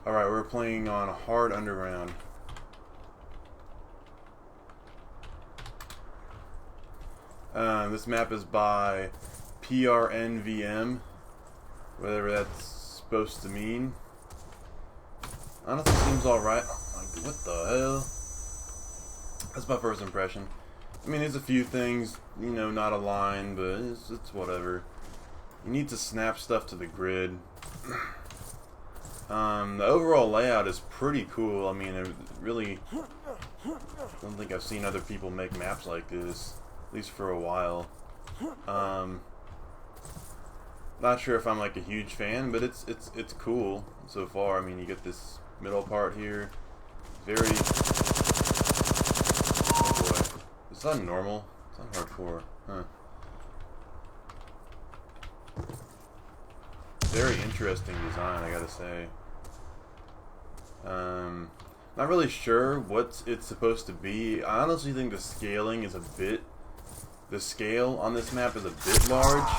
Alright, we're playing on Hard Underground. This map is by prnvm, whatever that's supposed to mean. Honestly, seems alright. What the hell? That's my first impression. I mean, there's a few things, you know, not aligned, but it's whatever. You need to snap stuff to the grid. The overall layout is pretty cool. I mean, I really don't think I've seen other people make maps like this, at least for a while. Not sure if I'm like a huge fan, but it's cool so far. I mean, you get this middle part here, very. Oh boy, is that normal? It's not hardcore, huh? Very interesting design, I gotta say. Not really sure what it's supposed to be. I honestly think the scaling is a bit. The scale on this map is a bit large.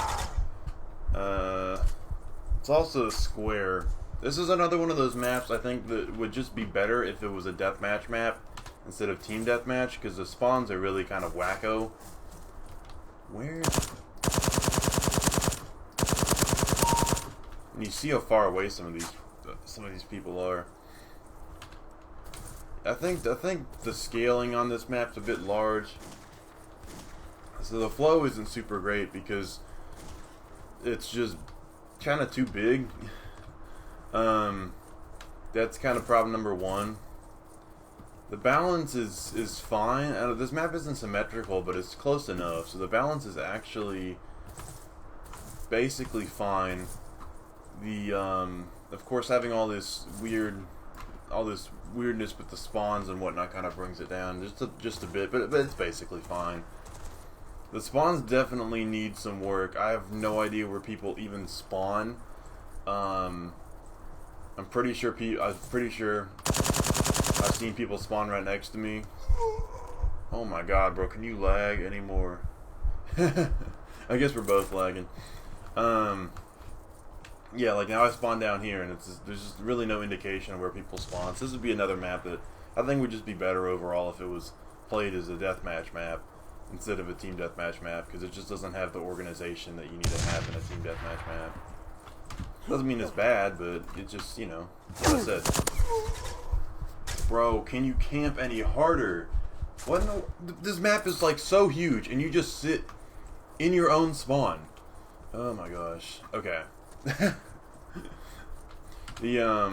It's also a square. This is another one of those maps I think that would just be better if it was a deathmatch map instead of team deathmatch, because the spawns are really kind of wacko. Where? And you see how far away some of these people are. I think the scaling on this map's a bit large. So the flow isn't super great because it's just kind of too big. That's kind of problem number one. The balance is fine. This map isn't symmetrical, but it's close enough. So the balance is actually basically fine. The of course, having all this weirdness with the spawns and whatnot kind of brings it down just a bit, but it's basically fine. The spawns definitely need some work. I have no idea where people even spawn. I'm pretty sure I've seen people spawn right next to me. Oh my god, bro, can you lag anymore? I guess we're both lagging. Yeah, like now I spawn down here, and there's just really no indication of where people spawn. So this would be another map that I think would just be better overall if it was played as a deathmatch map instead of a team deathmatch map, because it just doesn't have the organization that you need to have in a team deathmatch map. Doesn't mean it's bad, but it just, you know, like I said. Bro, can you camp any harder? What? No, this map is like so huge, and you just sit in your own spawn. Oh my gosh. Okay. Yeah,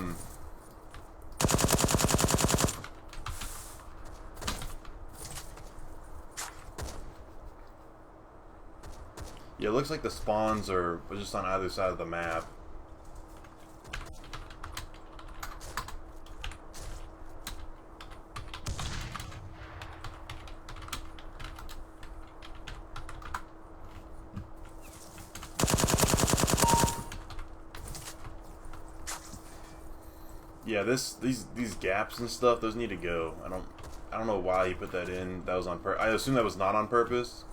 it looks like the spawns are just on either side of the map. Yeah, these gaps and stuff, those need to go. I don't know why he put that in. That was on I assume that was not on purpose.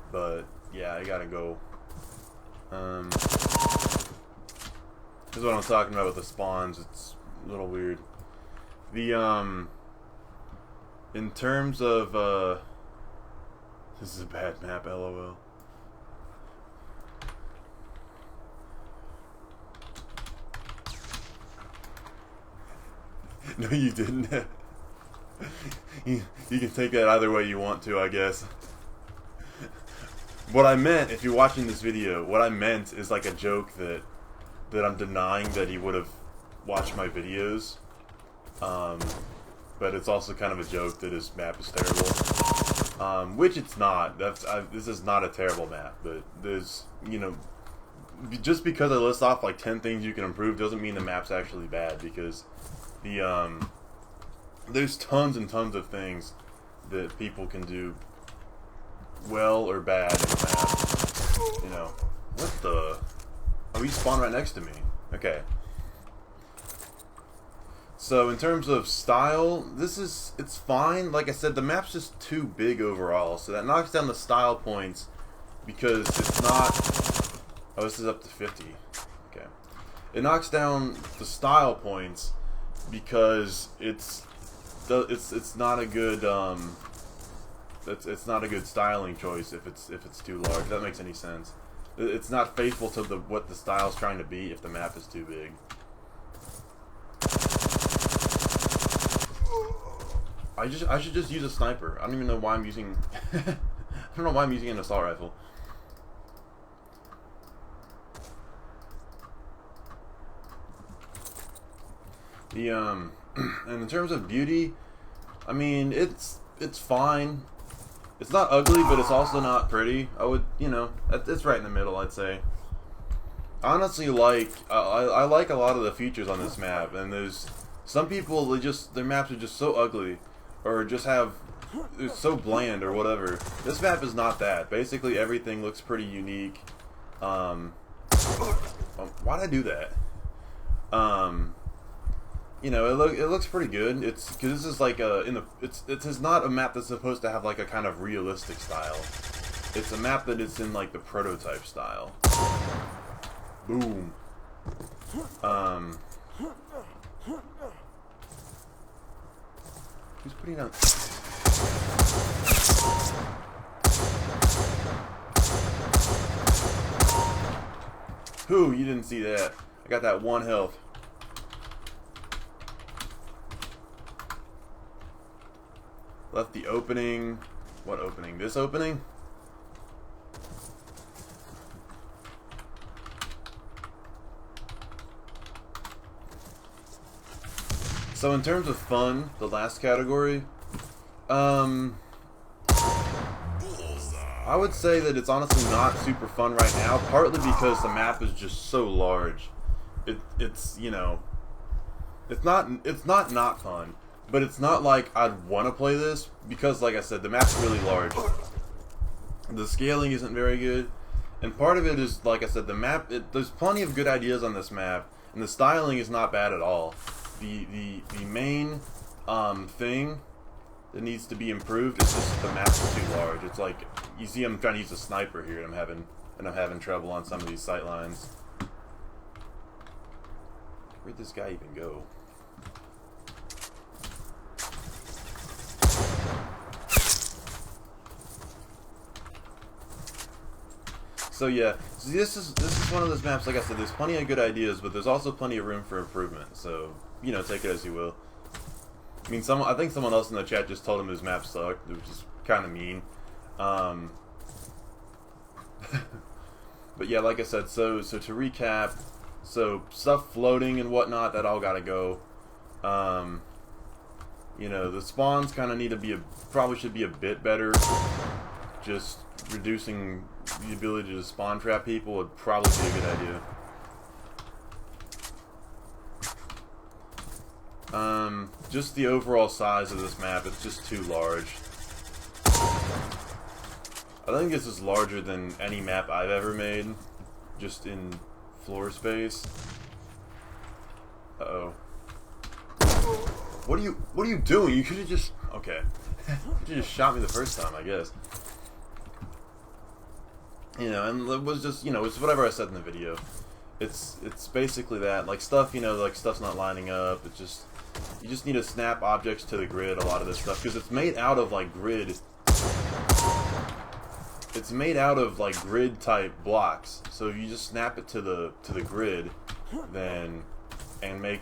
But yeah, I gotta go. This is what I'm talking about with the spawns. It's a little weird. The in terms of this is a bad map, LOL. No, you didn't. You can take that either way you want to, I guess. What I meant, if you're watching this video, what I meant is like a joke that I'm denying that he would have watched my videos. But it's also kind of a joke that his map is terrible. Which it's not. This is not a terrible map, but there's, you know, just because I list off like 10 things you can improve doesn't mean the map's actually bad, because there's tons and tons of things that people can do well or bad in the map. You know, what the? Oh, he spawned right next to me. Okay. So in terms of style, it's fine. Like I said, the map's just too big overall, so that knocks down the style points because it's not. Oh, this is up to 50. Okay. it knocks down the style points because it's not a good it's not a good styling choice if it's too large. If that makes any sense. It's not faithful to what the style's trying to be if the map is too big. I should just use a sniper. I don't even know why I'm using I don't know why I'm using an assault rifle. The and in terms of beauty, I mean it's fine. It's not ugly, but it's also not pretty. I would, you know, it's right in the middle, I'd say. Honestly, like I like a lot of the features on this map, and there's some people their maps are just so ugly, or just it's so bland or whatever. This map is not that. Basically, everything looks pretty unique. Why'd I do that? You know, it looks pretty good. It's because this is like it's not a map that's supposed to have like a kind of realistic style. It's a map that is in like the prototype style. Boom. Who's putting down? Who? You didn't see that? I got that 1 health. Left the opening. What opening? This opening? So in terms of fun, the last category, I would say that it's honestly not super fun right now, partly because the map is just so large. It's you know, it's not fun. But it's not like I'd want to play this because, like I said, the map's really large. The scaling isn't very good, and part of it is, like I said, the map. There's plenty of good ideas on this map, and the styling is not bad at all. The main thing that needs to be improved is just the map's too large. It's like you see, I'm trying to use a sniper here, and I'm having trouble on some of these sight lines. Where'd this guy even go? So yeah, this is one of those maps. Like I said, there's plenty of good ideas, but there's also plenty of room for improvement. So you know, take it as you will. I mean, I think someone else in the chat just told him his map sucked, which is kind of mean. But yeah, like I said, so to recap, so stuff floating and whatnot, that all gotta go. You know, the spawns kind of need to probably should be a bit better. Just reducing the ability to spawn trap people would probably be a good idea. Just the overall size of this map, it's just too large. I think this is larger than any map I've ever made, just in floor space. Uh-oh. What are you doing? You could have just... Okay. You just shot me the first time, I guess. You know, and it was just, you know, it's whatever I said in the video. It's basically that. Like stuff, you know, like stuff's not lining up. It's just... You just need to snap objects to the grid, a lot of this stuff. Because it's made out of, like, grid... It's made out of, like, grid-type blocks. So if you just snap it to the grid, then... And make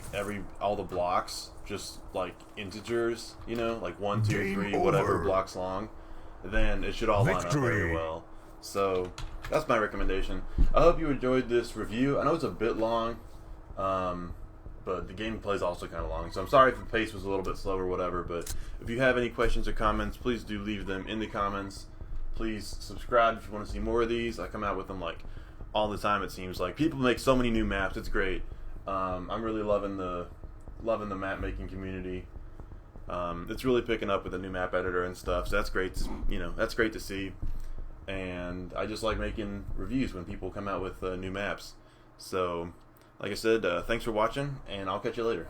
all the blocks just like integers, you know, like 1, 2, 3, whatever blocks long, then it should all line up very well. So that's my recommendation. I hope you enjoyed this review. I know it's a bit long, but the gameplay is also kind of long, so I'm sorry if the pace was a little bit slow or whatever. But if you have any questions or comments, please do leave them in the comments. Please subscribe if you want to see more of these. I come out with them like all the time, it seems like. People make so many new maps, it's great. I'm really loving the map making community. It's really picking up with the new map editor and stuff, so that's great to, you know, that's great to see. And I just like making reviews when people come out with new maps. So like I said, thanks for watching, and I'll catch you later.